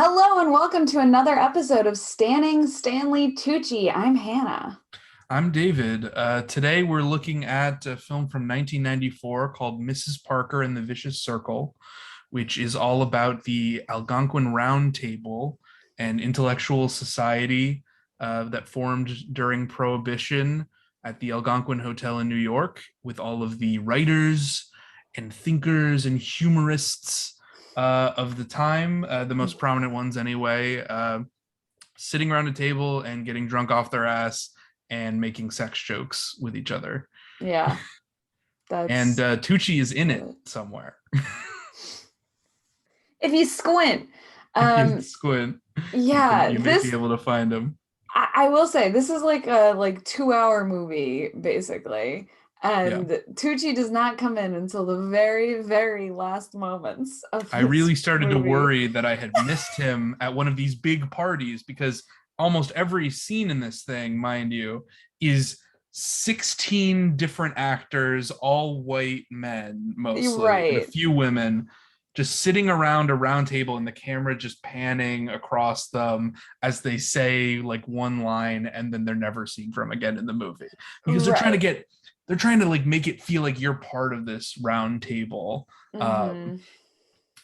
Hello and welcome to another episode of Stanley Tucci. I'm Hannah. I'm David. Today we're looking at a film from 1994 called Mrs. Parker and the Vicious Circle, which is all about the Algonquin Round Table, an intellectual society that formed during Prohibition at the Algonquin Hotel in New York, with all of the writers and thinkers and humorists of the time, the most prominent ones anyway, sitting around a table and getting drunk off their ass and making sex jokes with each other. Yeah, And that's Tucci is in it somewhere. if you squint. If you squint, Yeah, you may be able to find him. I will say this is like a 2-hour movie basically, and Tucci does not come in until the very, very last moments of I really this started movie. to worry that I had missed him at one of these big parties, because almost every scene in this thing, mind you, is 16 different actors, all white men mostly, and a Right. few women, just sitting around a round table and the camera just panning across them as they say like one line, and then they're never seen from again in the movie, because they're trying to like make it feel like you're part of this round table. Mm-hmm.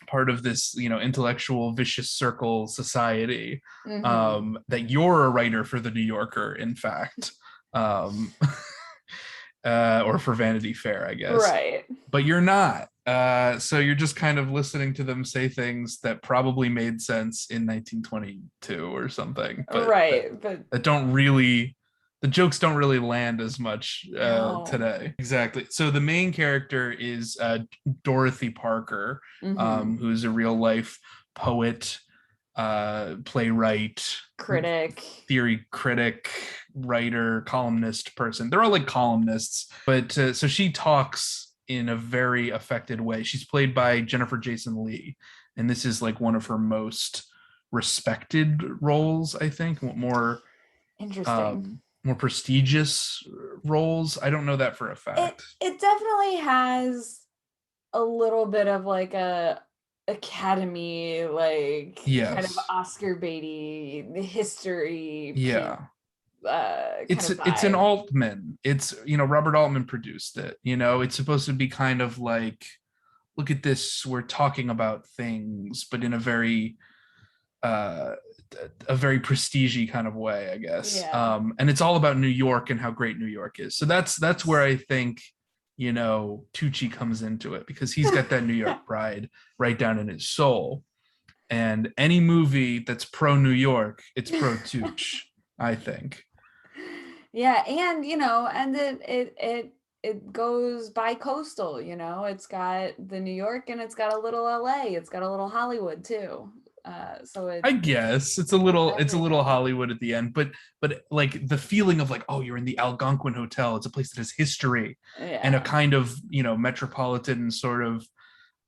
Part of this, intellectual vicious circle society, Mm-hmm. that you're a writer for the New Yorker, in fact, um, or for Vanity Fair, I guess. Right. But you're not. So you're just kind of listening to them say things that probably made sense in 1922 or something, but Right, but that don't really, the jokes don't really land as much no. today. Exactly. So the main character is Dorothy Parker, Mm-hmm. who's a real life poet, playwright, Critic. theory critic, writer, columnist person. They're all like columnists, but so she talks in a very affected way. She's played by Jennifer Jason Leigh, and this is like one of her most respected roles, I think. Interesting. More prestigious roles. I don't know that for a It fact. it definitely has a little bit of like a Academy, like kind of Yes. Oscar baity history piece, Yeah. kind It's of an vibe. Altman. It's, Robert Altman produced it. It's supposed to be kind of like, look at this, we're talking about things, but in uh a very prestige kind of way, I guess. Yeah. And it's all about New York and how great New York is. So that's where I think, Tucci comes into it, because he's got that New York pride right down in his soul. And any movie that's pro New York, it's pro Tucci, I think. Yeah, and and it goes bi-coastal, It's got the New York and it's got a little LA. It's got a little Hollywood too. So I it guess it's it's a little everything. Hollywood at the end, but like the feeling of like, oh, you're in the Algonquin Hotel. It's a place that has history and a Yeah. kind of, metropolitan sort of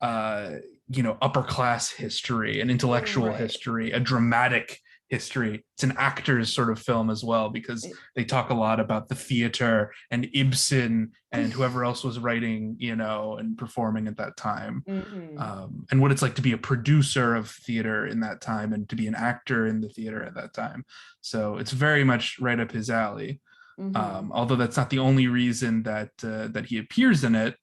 upper class history, an intellectual Right. history, a dramatic history. It's an actor's sort of film as well, because they talk a lot about the theater and Ibsen and whoever else was writing, and performing at that time. Mm-hmm. And what it's like to be a producer of theater in that time and to be an actor in the theater at that time. So it's very much right up his alley. Mm-hmm. Although that's not the only reason that he appears in it.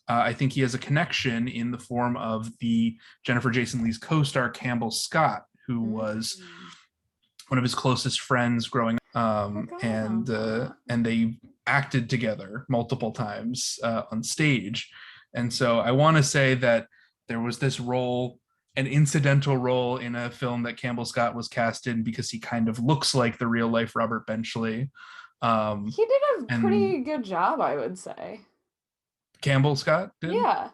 I think he has a connection in the form of the Jennifer Jason Leigh's co-star Campbell Scott, who was Mm-hmm. one of his closest friends growing up, Forgot about that. and they acted together multiple times on stage. And so I want to say that there was this role, an incidental role in a film that Campbell Scott was cast in, because he kind of looks like the real life Robert Benchley. He did a And pretty good job, I would say. Campbell Scott did. Yeah.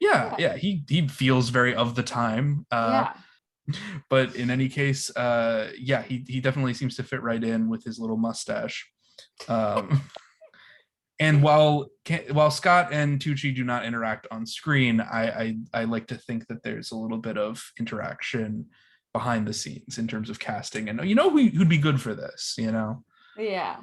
Yeah, Yeah. yeah, he feels very of the time. Yeah. But in any case, yeah, he definitely seems to fit right in with his little mustache. Um, and while Scott and Tucci do not interact on screen, I like to think that there's a little bit of interaction behind the scenes in terms of casting, and who'd be good for this. Yeah.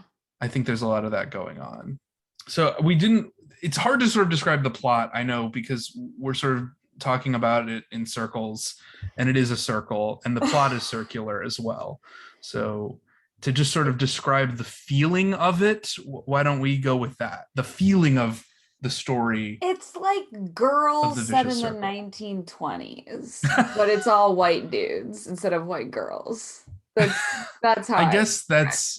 I think there's a lot of that going on. So we didn't. It's hard to sort of describe the plot, I know, because we're sort of talking about it in circles, and it is a circle, and the plot is circular as well. So to just sort of describe the feeling of it, why don't we go with that? The feeling of the story. It's like Of Girls the set vicious in the circle. 1920s, but it's all white dudes instead of white girls. That's how that's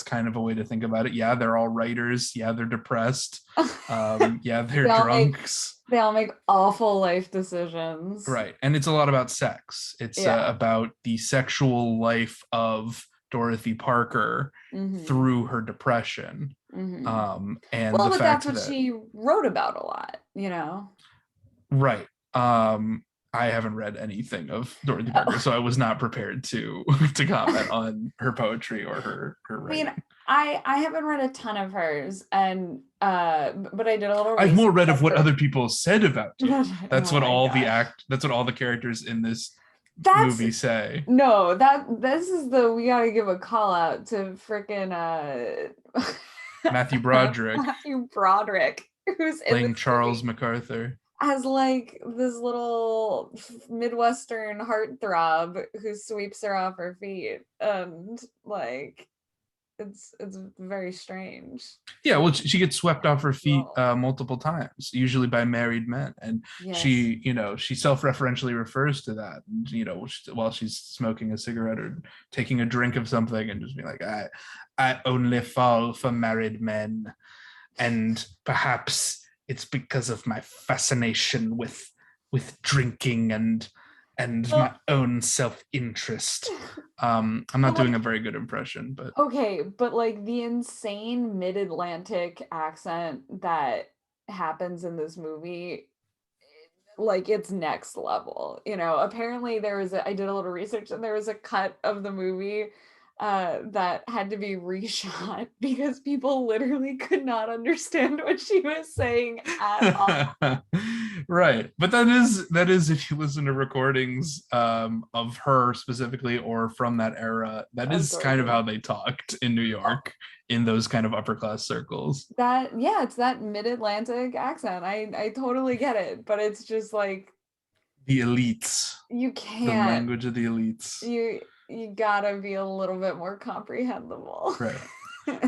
kind of a way to think about it. Yeah, they're all writers. Yeah, they're depressed. Yeah, they're they all make drunks. they all make awful life decisions. Right. And it's a lot about sex. It's Yeah. about the sexual life of Dorothy Parker Hmm. through her depression. Hmm. And Well, the but that's fact what that, she wrote about a lot, you know. right. I haven't read anything of Dorothy Parker, Oh. so I was not prepared to to comment on her poetry or her I mean, writing. I haven't read a ton of hers, and but I did a little I've more research read of what after. other people said about Dorothy. Oh my gosh. That's what all the characters in this That's movie say. no, that this is the we gotta give a call out to freaking Matthew Broderick Matthew Broderick, who's in playing this Charles movie MacArthur. as like this little Midwestern heartthrob who sweeps her off her feet. And like it's very strange. Yeah, well, she gets swept off her feet Well, multiple times, usually by married men, and yes. she self-referentially refers to that, and, while she's smoking a cigarette or taking a drink of something, and just being like, I only fall for married men, and perhaps it's because of my fascination with drinking and my own self-interest. I'm not But doing a like very good impression, but okay, but like the insane mid-Atlantic accent that happens in this movie, like it's next level. Apparently I did a little research and there was a cut of the movie that had to be reshot because people literally could not understand what she was saying at all. right, but that is if you listen to recordings of her specifically or from that era, that Of is kind of how Dorothy. they talked in New York in those kind of upper class circles. That yeah, it's that mid-Atlantic accent. I totally get it, but it's just like The elites, you the can't language of the elites. you gotta be a little bit more comprehensible. Right.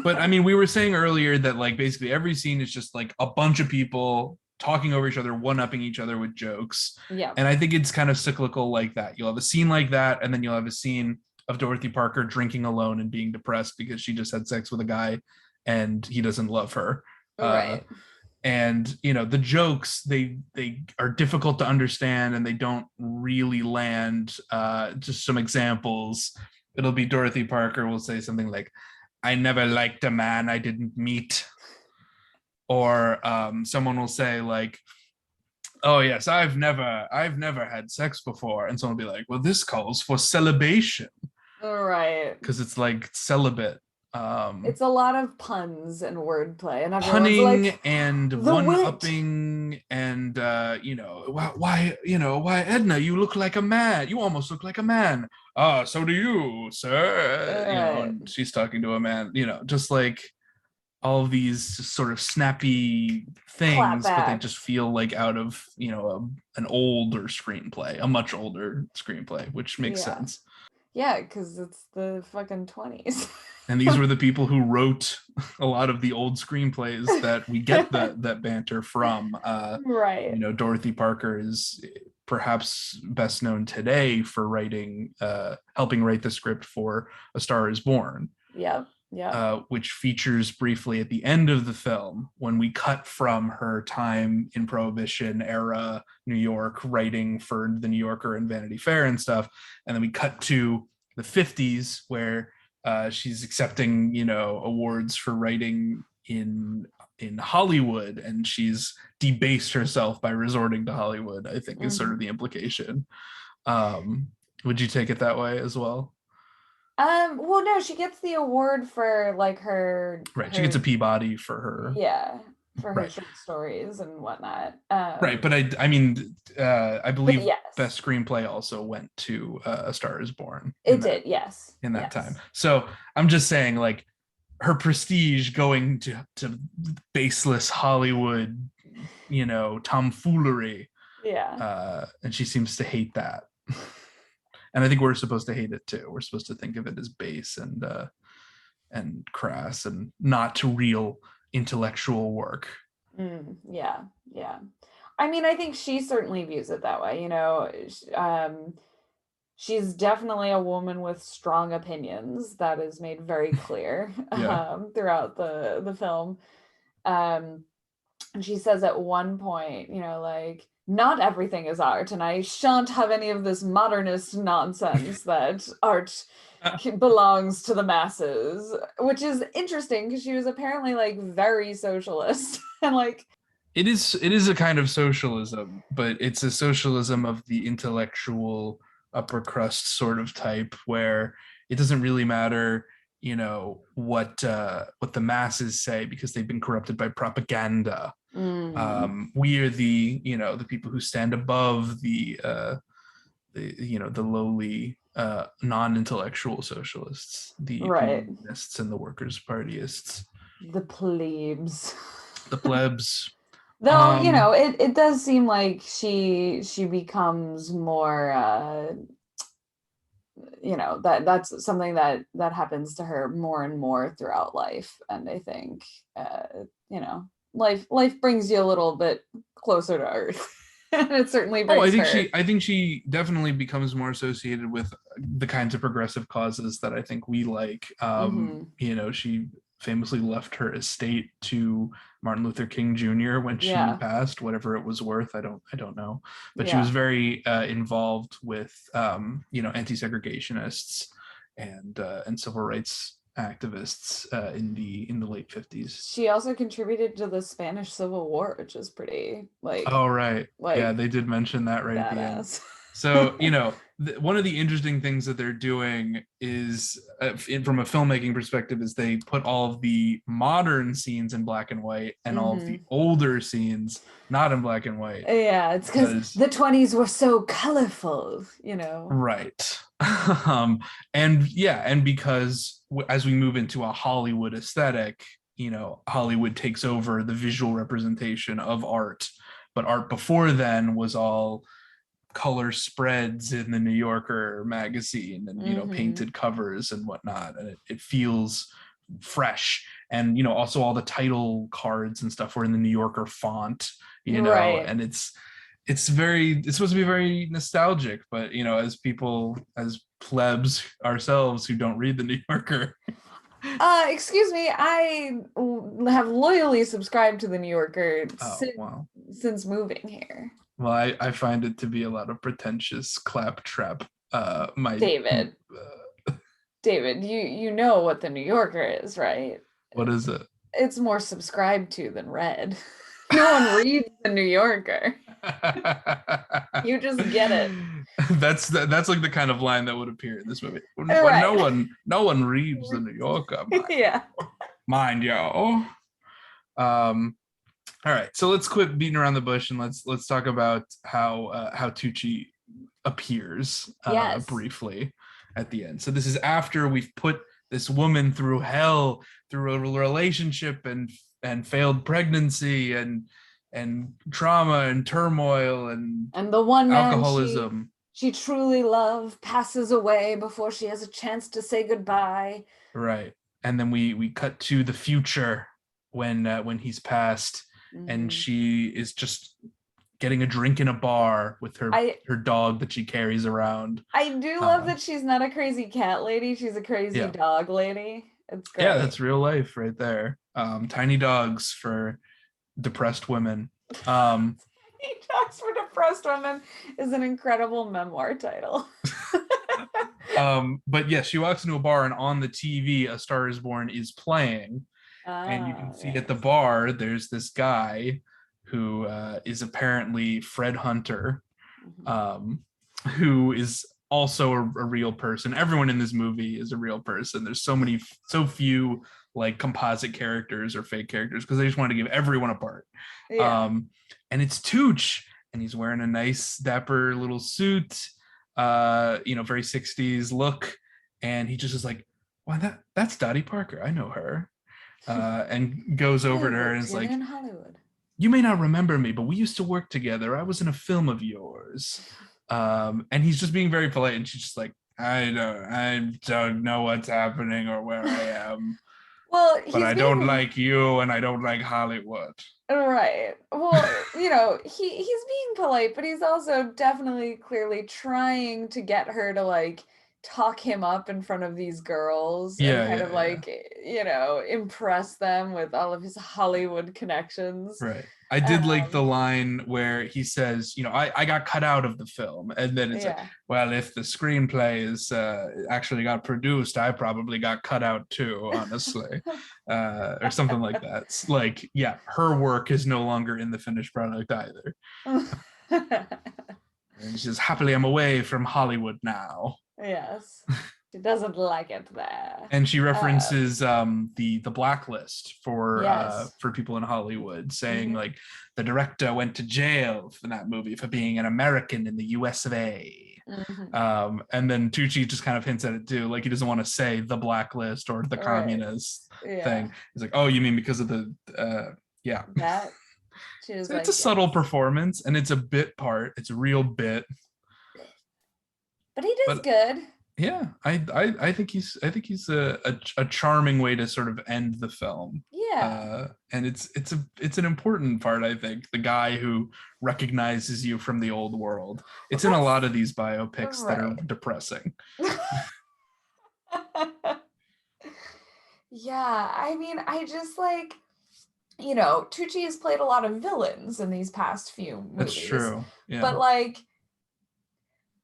But I mean, we were saying earlier that like basically every scene is just like a bunch of people talking over each other, one-upping each other with jokes. Yeah. And I think it's kind of cyclical like that. You'll have a scene like that, and then you'll have a scene of Dorothy Parker drinking alone and being depressed because she just had sex with a guy and he doesn't love her. Uh, Right. and the jokes, they are difficult to understand and they don't really land. Just some examples. It'll be Dorothy Parker will say something like, I never liked a man I didn't meet. Or someone will say like, oh yes, I've never had sex before, and someone will be like, well, this calls for celebration, Right. because it's like celibate. It's a lot of puns and wordplay, and everyone's Punning like, and the one wit. upping, and why Edna, you look like a man, you almost look like a man. So do you, sir. Right. And she's talking to a man, just like all of these sort of snappy things, but they just Clapbacks. feel like out of an older screenplay, a much older screenplay, which makes Yeah. sense. Yeah, because it's the fucking 20s. And these were the people who wrote a lot of the old screenplays that we get that banter from. Right. Dorothy Parker is perhaps best known today for helping write the script for A Star Is Born. Yep. Yep. Which features briefly at the end of the film when we cut from her time in Prohibition era New York, writing for The New Yorker and Vanity Fair and stuff. And then we cut to the 50s where she's accepting, awards for writing in Hollywood, and she's debased herself by resorting to Hollywood, I think is sort of Mhm. the implication. Would you take it that way as well? Well, no, she gets the award for like her Right. She gets a her Peabody for her. yeah, for her Right. short stories and whatnot. Right, but I mean, I But believe yes, best screenplay also went to A Star Is Born it did. Yes. in that time. Yes. So I'm just saying, like, her prestige going to baseless Hollywood, tomfoolery, Yeah. And she seems to hate that. And I think we're supposed to hate it too. We're supposed to think of it as base and crass and not real intellectual work. Yeah, yeah. I mean, I think she certainly views it that way. She's definitely a woman with strong opinions. That is made very clear Yeah. throughout the film. Um, and she says at one point, like, not everything is art, and I shan't have any of this modernist nonsense that art belongs to the masses, which is interesting because she was apparently like very socialist and like, It is a kind of socialism, but it's a socialism of the intellectual upper crust sort of type where it doesn't really matter, what the masses say because they've been corrupted by propaganda. mm, We are the people who stand above the lowly non-intellectual socialists, the right, communists and the workers partyists, the plebes. the plebs. Though, um it does seem like she becomes more that's something that happens to her more and more throughout life. And I think life brings you a little bit closer to earth. And it certainly Oh, I brings think her. she definitely becomes more associated with the kinds of progressive causes that I think we like. Hmm. She famously left her estate to Martin Luther King Jr. when she Yeah, passed, whatever it was worth. I don't know, but she was yeah, very involved with anti-segregationists and civil rights activists in the late 50s. she also contributed to the Spanish Civil War, which is pretty Oh, right. Yeah, like they did mention that right at the end. badass. So, one of the interesting things that they're doing is, from a filmmaking perspective, is they put all of the modern scenes in black and white and all of the Hmm. older scenes not in black and white. Yeah, it's because Because, the 20s were so colorful. right. um, and yeah, and because as we move into a Hollywood aesthetic, Hollywood takes over the visual representation of art. But art before then was all color spreads in the New Yorker magazine and Hmm. painted covers and whatnot, and it feels fresh. And also all the title cards and stuff were in the New Yorker font, Right. and it's supposed to be very nostalgic, but as plebs ourselves who don't read the New Yorker. Excuse me, have loyally subscribed to the New Yorker Oh, wow. since moving here. Well, I find it to be a lot of pretentious claptrap. My David, David, you know what the New Yorker is, right? What is it? It's more subscribed to than read. No one reads the New Yorker. You just get it. That's like the kind of line that would appear in this movie. When no Right. one reads the New Yorker, Yeah. mind yo. Um, all right, so let's quit beating around the bush and let's talk about how Tucci appears Yes. briefly at the end. So this is after we've put this woman through hell, through a relationship and failed pregnancy and trauma and turmoil and And the one man alcoholism. she truly loved passes away before she has a chance to say goodbye. Right. And then we cut to the future when he's passed, and Hmm. she is just getting a drink in a bar with her I her dog that she carries around. I do love Uh, that she's not a crazy cat lady. She's a crazy yeah, dog lady. It's yeah, great. that's real life right there. Tiny dogs for depressed women. Um, Dogs for Depressed Women is an incredible memoir title. but yes, she walks into a bar and on the TV, A Star Is Born is playing, and you can Ah, see at the yes. bar there's this guy who is apparently Fred Hunter, Mhm. um, who is also a real person. Everyone in this movie is a real person. There's so few like composite characters or fake characters because they just wanted to give everyone a part. Yeah. Um, and it's Tooch, and he's wearing a nice dapper little suit, very 60s look, and he just is like, "Why that's Dottie Parker? I know her." And goes I over to her and worked is in like, Hollywood. you may not remember me, but we used to work together. I was in a film of yours. And he's just being very polite, and she's just like, I don't know what's happening or where I am, Well, but he's I don't being like you and I don't like Hollywood. right. Well, he's being polite, but he's also definitely clearly trying to get her to like talk him up in front of these girls and Yeah, kind of yeah, yeah. like, impress them with all of his Hollywood connections. Right. I did like the Um, line where he says, I got cut out of the film. And then it's like, yeah. well, if the screenplay is actually got produced, I probably got cut out too, honestly. Or something like that. It's like, yeah, her work is no longer in the finished product either. And she says, happily, I'm away from Hollywood now. Yes. She doesn't like it there. And she Um, references the blacklist yes. for people in Hollywood, saying Hmm. like the director went to jail for that movie for being an American in the US of A. Hmm. And then Tucci just kind of hints at it too, like he doesn't want to say the blacklist or the Right. communist Yeah. thing. He's like, oh, you mean because of the yeah. That she was So it's a like, subtle yes. performance, and it's a bit part. It's a real bit, But he does but good. yeah, I think he's a charming way to sort of end the film. Yeah. And it's an important part, I think, the guy who recognizes you from the old world. Well, It's in a lot that's of these biopics that are right. depressing. Yeah, I mean, I just like, Tucci has played a lot of villains in these past few That's movies, true. but Yeah. like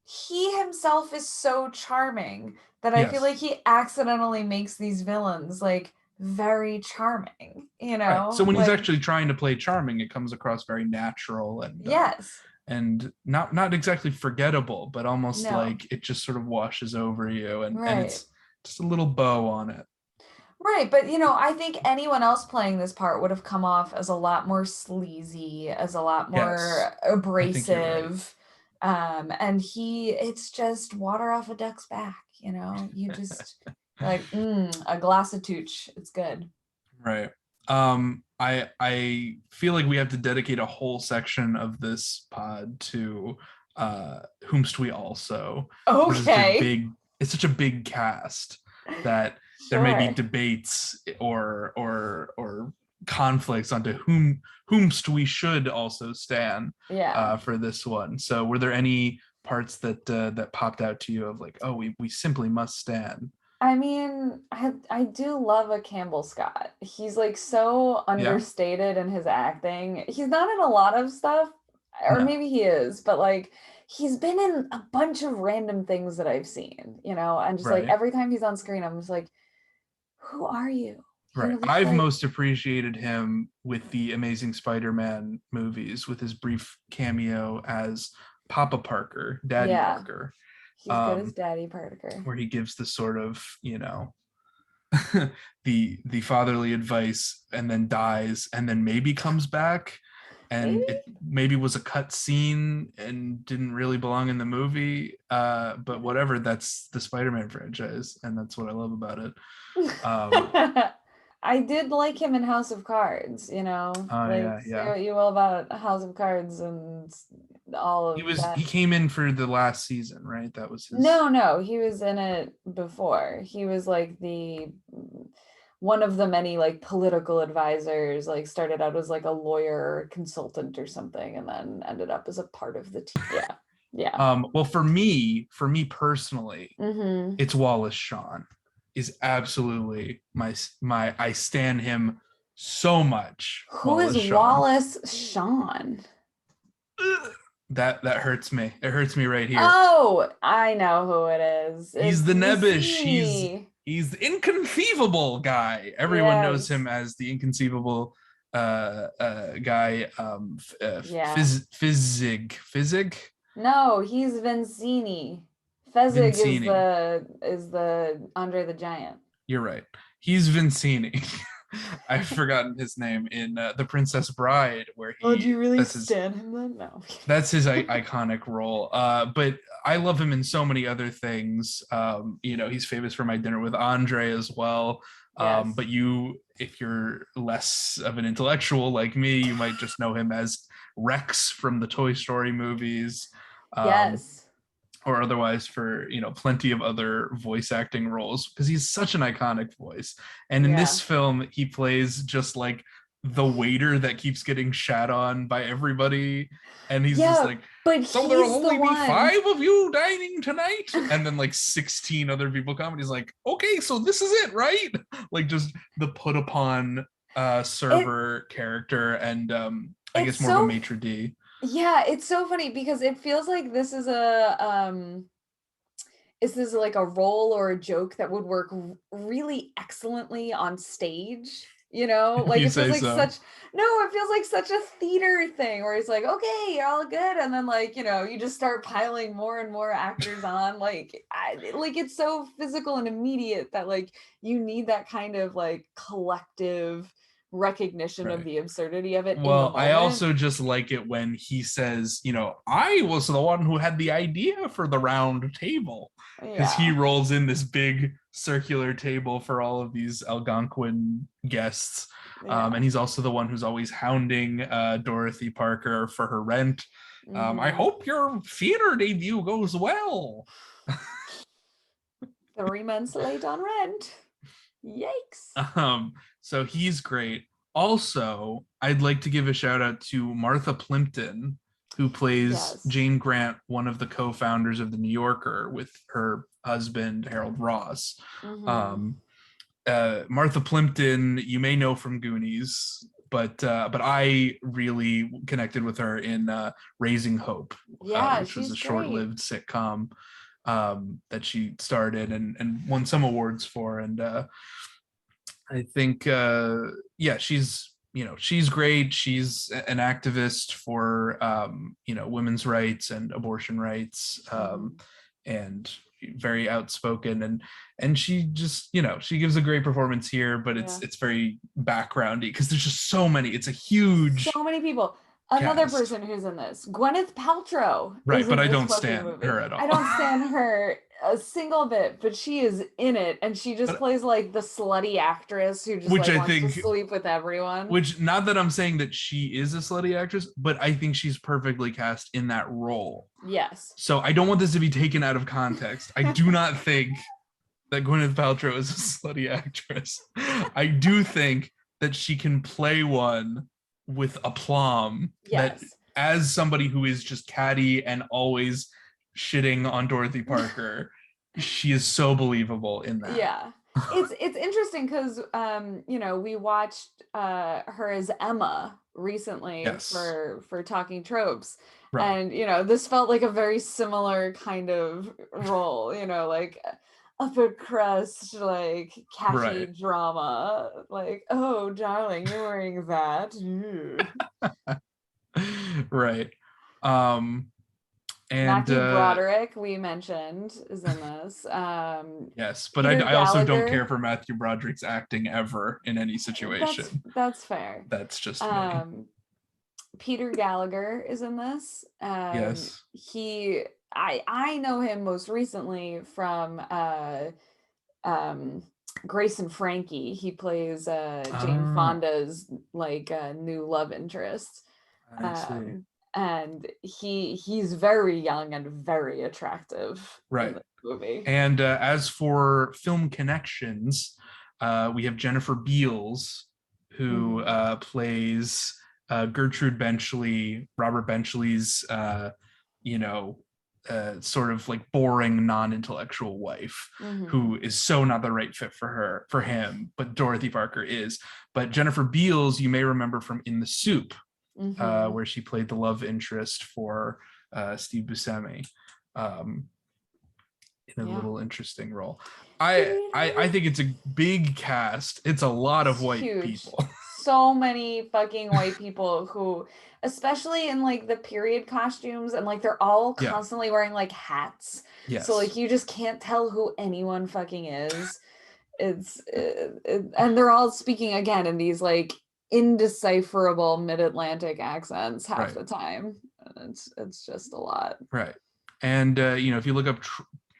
he himself is so charming that I feel Yes. like he accidentally makes these villains like very charming, Right. So when he's Like, actually trying to play charming, it comes across very natural yes, and not exactly forgettable, but almost no, like it just sort of washes over you, and right. it's just a little bow on it. Right, but I think anyone else playing this part would have come off as a lot more sleazy, as a lot Yes. more I think you're right. abrasive. And it's just water off a duck's back, You just like, a glass of tooch. It's good. Right. I feel like we have to dedicate a whole section of this pod to whomst we also, because Okay. it's such a big cast that there may be Sure. debates or conflicts onto whomst we should also stand Yeah. for this one. So were there any parts that popped out to you of like, oh, we simply must stand? I mean, I do love a Campbell Scott. He's like so Yeah. understated in his acting. He's not in a lot of stuff, or No. maybe he is, but like he's been in a bunch of random things that I've seen, and just like Right. every time he's on screen, I'm just like, who are you? Right. You look I've like most appreciated him with the Amazing Spider-Man movies, with his brief cameo as Papa Parker, Daddy yeah, Parker, he's good as um, Daddy Parker. where he gives the sort of, the fatherly advice and then dies and then maybe comes back, Maybe? and it maybe was a cut scene and didn't really belong in the movie. But whatever, that's the Spider-Man franchise, and that's what I love about it. Um, I did like him in House of Cards, oh like yeah, say yeah. what you will about House of Cards and all He of was that. he came in for the last season, right? That was his. No, no, he was in it before. He was like the one of the many like political advisors, like started out as like a lawyer or consultant or something, and then ended up as a part of the team. Yeah. Yeah. Well, for me personally, Mm-hmm. it's Wallace Shawn is absolutely my I stand him so much. Who is Wallace Shawn. Wallace Shawn? That hurts me. It hurts me right here. Oh, I know who it is. He's It's the Nebbish. He's Vizzini. he's the inconceivable guy. Everyone knows him Yes. as the inconceivable guy. Yeah. Fizzig No, he's Vizzini. Fezzik is Vincini. the Andre the Giant. You're right. He's Vincini. I've forgotten his name in The Princess Bride, where Oh, do he you really stand him then? No. that's his iconic role. But I love him in so many other things. He's famous for My Dinner with Andre as well. Yes. But if you're less of an intellectual like me, you might just know him as Rex from the Toy Story movies. Um, Yes. or otherwise for plenty of other voice acting roles because he's such an iconic voice. And in this Yeah. film he plays just like the waiter that keeps getting shat on by everybody, and he's just Yeah, like, but so there will he's the only be one. 5 of you dining tonight, and then like 16 other people come and he's like, okay, so this is it, right? Like just the put upon It server character, and I it's guess more of a so maitre d'. yeah, it's so funny because it feels like this is like a role or a joke that would work really excellently on stage, you know? Like You it feels say like so. such no, it feels like such a theater thing where it's like, okay, you're all good, and then like, you just start piling more and more actors on. Like it's so physical and immediate that like you need that kind of like collective recognition of Right. the absurdity of it in the Well, I moment. also just like it when he says, I was the one who had the idea for the round table, because he Yeah. rolls in this big circular table for all of these Algonquin guests. And Yeah. he's also the one who's always hounding Dorothy Parker for her rent. I Mhm. hope your theater debut goes well. 3 months late on rent. Yikes. So he's great. Also, I'd like to give a shout out to Martha Plimpton, who plays Yes. Jane Grant, one of the co-founders of the New Yorker, with her husband Harold Ross. Mhm. Um, Martha Plimpton, you may know from Goonies, but I really connected with her in Raising Hope, Yeah, which was she's a great. short-lived sitcom that she started and won some awards for. And I think, yeah, she's great. She's an activist for, women's rights and abortion rights, Mhm. and very outspoken. And she just, she gives a great performance here, but it's Yeah. it's very backgroundy because there's just so many. It's a So huge many people. Another cast, person who's in this, Gwyneth Paltrow, right? is But in I this don't fucking stand her movie. at I all. don't stand her a single bit, but she is in it, and she just But plays like the slutty actress who just which like I wants to think sleep with everyone. which, not that I'm saying that she is a slutty actress, but I think she's perfectly cast in that role. Yes. So I don't want this to be taken out of context. I do not think that Gwyneth Paltrow is a slutty actress. I do think that she can play one with aplomb, that Yes. as somebody who is just catty and always shitting on Dorothy Parker, she is so believable in that. Yeah. It's interesting because we watched her as Emma recently Yes. for Talking Tropes. Right. And this felt like a very similar kind of role, like upper crust, like catchy Right. drama, like, oh darling, you're wearing that. Ooh. Right. Um and Matthew Broderick, we mentioned, is in this. yes, but Peter I also don't care Gallagher, for Matthew Broderick's acting ever in any that's situation. that's fair. That's just me. Um, Peter Gallagher is in this. Yes. I know him most recently from um Grace and Frankie. He plays Jane Oh, Fonda's like new love interest. I see. And he's very young and very attractive in Right. this movie. And as for film connections, we have Jennifer Beals, who Hmm. plays Gertrude Benchley, Robert Benchley's, you know, sort of like boring, non-intellectual wife, Hmm. who is so not the right fit for him, but Dorothy Parker is. But Jennifer Beals, you may remember from In the Soup, Hmm. where she played the love interest for Steve Buscemi. Um, in a Yeah. little interesting role. Do I we think it's a big cast. It's a lot of It's white huge. people. So many fucking white people who, especially in like the period costumes, and like they're all Yeah. constantly wearing like hats. So like Yes. you just can't tell who anyone fucking is. And they're all speaking again in these like indecipherable mid-Atlantic accents half Right. the time. And it's just a lot. Right. And if you look up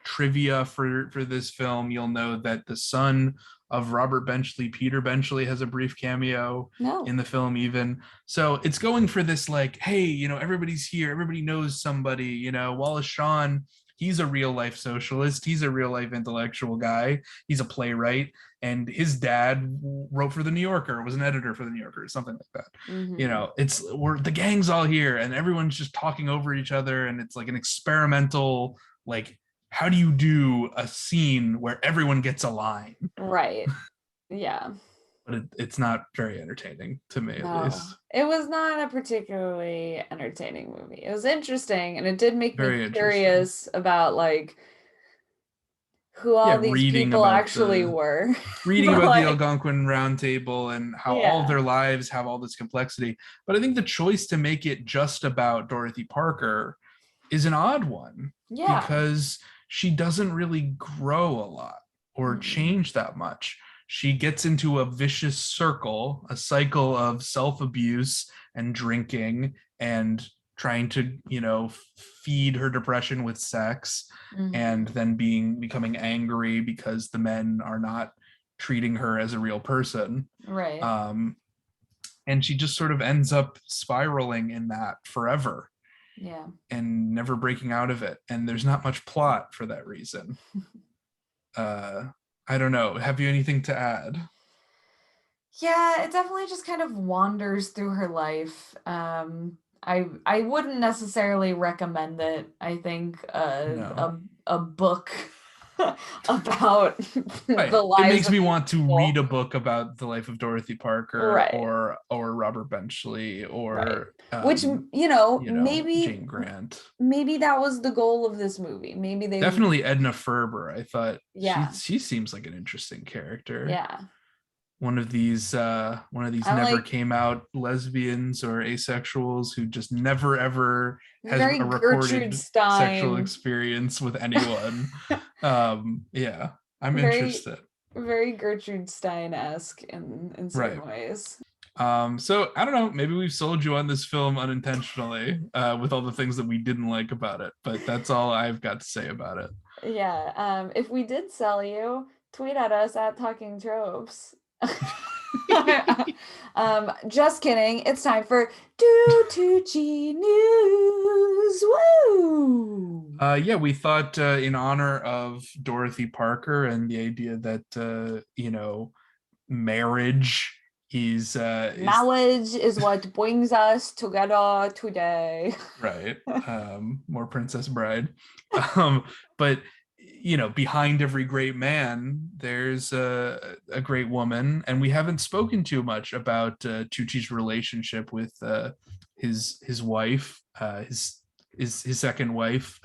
trivia for this film, you'll know that the son of Robert Benchley. Peter Benchley has a brief cameo in No. the film even. So it's going for this like, hey, everybody's here, everybody knows somebody. Wallace Shawn, he's a real life socialist, he's a real life intellectual guy, he's a playwright, and his dad wrote for the New Yorker, was an editor for the New Yorker, something like that. The gang's all here and everyone's just talking over each other, and it's like an experimental, like, how do you do a scene where everyone gets a line? Right. Yeah. But it's not very entertaining to me, at least. It was not a particularly entertaining movie. It was interesting, and it did make me curious about like who all these people actually were. Reading about the Algonquin Round Table and how all of their lives have all this complexity. But I think the choice to make it just about Dorothy Parker is an odd one. Yeah. Because she doesn't really grow a lot or change that much. She gets into a vicious circle, a cycle of self-abuse and drinking and trying to, feed her depression with sex, and then becoming angry because the men are not treating her as a real person. Right. And she just sort of ends up spiraling in that forever. Yeah. And never breaking out of it. And there's not much plot for that reason. I don't know. Have you anything to add? Yeah, it definitely just kind of wanders through her life. I wouldn't necessarily recommend it. I think a book about the lives. It makes me want to read a book about the life of Dorothy Parker, or Robert Benchley, or which maybe Jane Grant. Maybe that was the goal of this movie. Maybe they definitely Edna Ferber. I thought she seems like an interesting character. Yeah. One of these never came out lesbians or asexuals who just never ever has a recorded sexual experience with anyone. I'm interested. Very Gertrude Stein-esque in certain ways. So I don't know, maybe we've sold you on this film unintentionally, with all the things that we didn't like about it, but that's all I've got to say about it. Yeah. If we did sell you, tweet at us at Talking Tropes. Just kidding. It's time for Tucci News. Woo! We thought, in honor of Dorothy Parker and the idea that marriage is what brings us together today. Right. More Princess Bride. But behind every great man, there's a great woman, and we haven't spoken too much about Tucci's relationship with his wife, his second wife,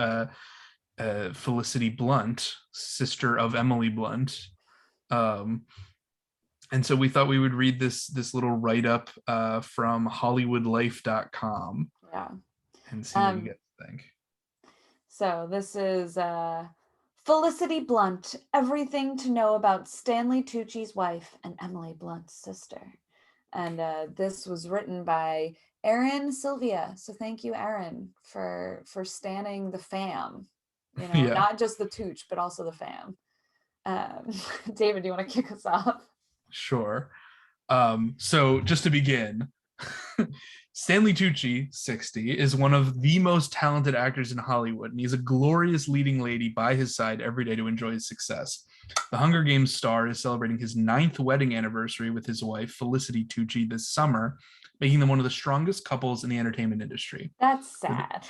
Felicity Blunt, sister of Emily Blunt. And so we thought we would read this little write-up from HollywoodLife.com. Yeah. And see what you guys think. So this is Felicity Blunt, everything to know about Stanley Tucci's wife and Emily Blunt's sister. And this was written by Aaron Sylvia. So thank you, Aaron, for standing the fam. Not just the Tooch, but also the fam. David, do you want to kick us off? Sure. So just to begin, Stanley Tucci, 60, is one of the most talented actors in Hollywood, and he's a glorious leading lady by his side every day to enjoy his success. The Hunger Games star is celebrating his 9th wedding anniversary with his wife, Felicity Tucci, this summer, making them one of the strongest couples in the entertainment industry. That's sad.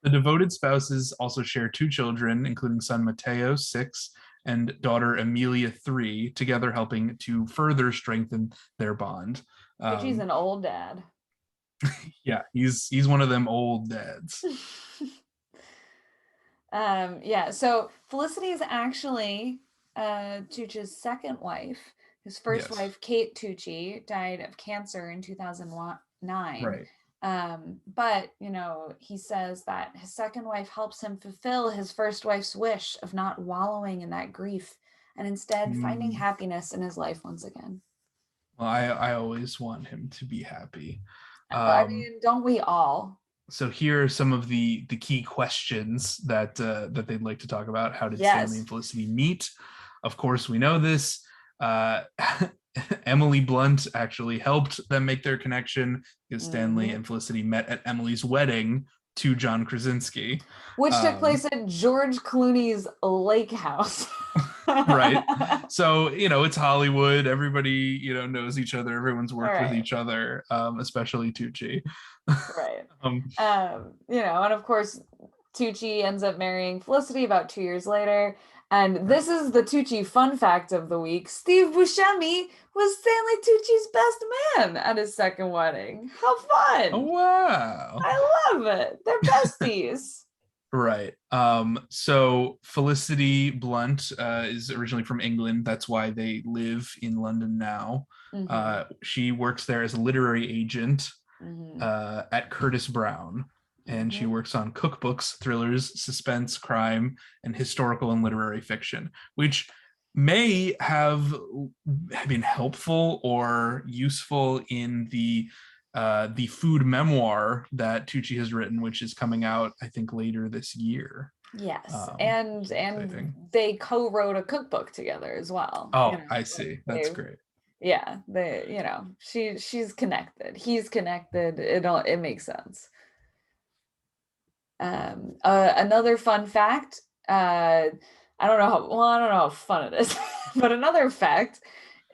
The devoted spouses also share 2 children, including son Matteo, 6, and daughter Amelia, 3, together helping to further strengthen their bond. Tucci's an old dad. Yeah, he's one of them old dads. So Felicity is actually Tucci's second wife. His first wife, Kate Tucci, died of cancer in 2009. Right. But he says that his second wife helps him fulfill his first wife's wish of not wallowing in that grief and instead finding happiness in his life once again. Well, I always want him to be happy. I mean, don't we all? So here are some of the key questions that they'd like to talk about. How did Stanley and Felicity meet? Of course, we know this. Uh, Emily Blunt actually helped them make their connection because Stanley and Felicity met at Emily's wedding to John Krasinski. Which took place at George Clooney's lake house. Right. So, it's Hollywood. Everybody, knows each other. Everyone's worked with each other, especially Tucci. Right. And of course, Tucci ends up marrying Felicity about 2 years later. And this is the Tucci fun fact of the week. Steve Buscemi was Stanley Tucci's best man at his second wedding. How fun! Oh, wow. I love it. They're besties. Right. So Felicity Blunt is originally from England. That's why they live in London now. She works there as a literary agent at Curtis Brown. And she works on cookbooks, thrillers, suspense, crime, and historical and literary fiction, which may have been helpful or useful in the food memoir that Tucci has written, which is coming out, I think, later this year. Yes, and they co-wrote a cookbook together as well. Oh, I see. That's great. Yeah, she's connected. He's connected. It makes sense. Another fun fact. I don't know how fun it is, but another fact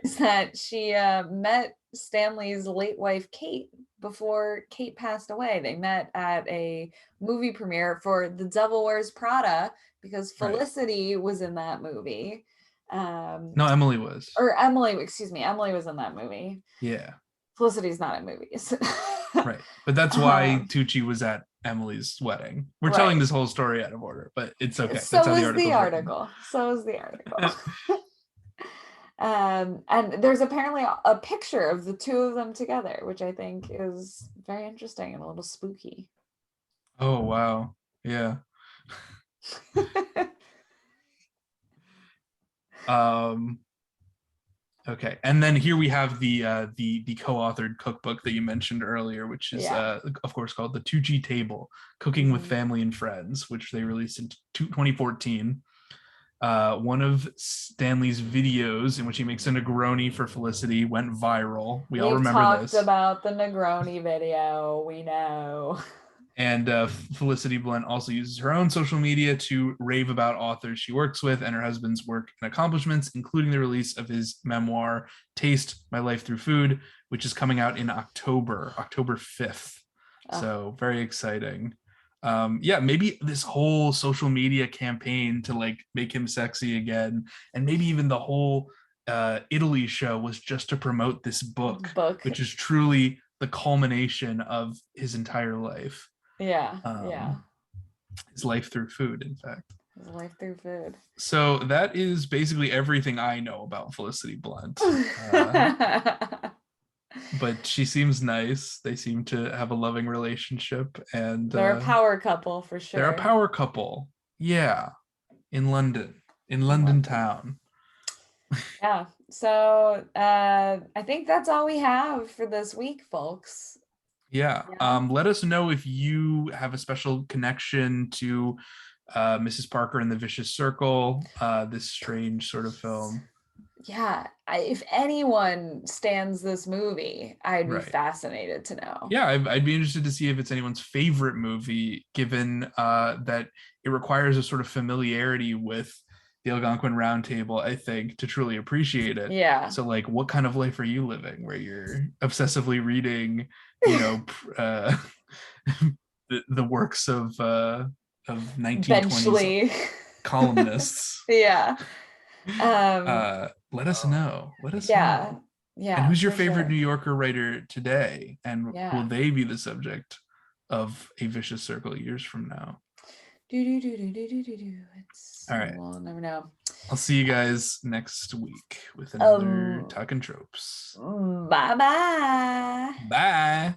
is that she met Stanley's late wife Kate before Kate passed away. They met at a movie premiere for The Devil Wears Prada because Felicity was in that movie. No, Emily was. Or Emily, excuse me, Emily was in that movie. Yeah. Felicity's not in movies. Right. But that's why Tucci was at Emily's wedding. We're telling this whole story out of order, but it's okay. So is the article. And there's apparently a picture of the two of them together, which I think is very interesting and a little spooky. Oh, wow. Yeah. Okay, and then here we have the co-authored cookbook that you mentioned earlier, which is of course called The Tucci Table: Cooking with Family and Friends, which they released in 2014. One of Stanley's videos in which he makes a Negroni for Felicity went viral. We all remember this. We've talked about the Negroni video. We know. And Felicity Blunt also uses her own social media to rave about authors she works with and her husband's work and accomplishments, including the release of his memoir, Taste My Life Through Food, which is coming out in October 5th. So very exciting. Maybe this whole social media campaign to like make him sexy again, and maybe even the whole Italy show was just to promote this book, which is truly the culmination of his entire life. His life through food, in fact. His life through food. So that is basically everything I know about Felicity Blunt. But she seems nice. They seem to have a loving relationship, and they're a power couple for sure. They're a power couple. Yeah. In London town. Yeah. So I think that's all we have for this week, folks. Yeah. Let us know if you have a special connection to Mrs. Parker and the Vicious Circle, this strange sort of film. Yeah, if anyone stands this movie, I'd be fascinated to know. Yeah, I'd be interested to see if it's anyone's favorite movie, given that it requires a sort of familiarity with the Algonquin Round Table, I think, to truly appreciate it. Yeah. So, like, what kind of life are you living where you're obsessively reading, the works of 1920s Benchley columnists? Yeah. Let us know. Yeah. And who's your favorite New Yorker writer today? And will they be the subject of a vicious circle years from now? All right. We'll never know. I'll see you guys next week with another Talking Tropes. Bye-bye. Bye.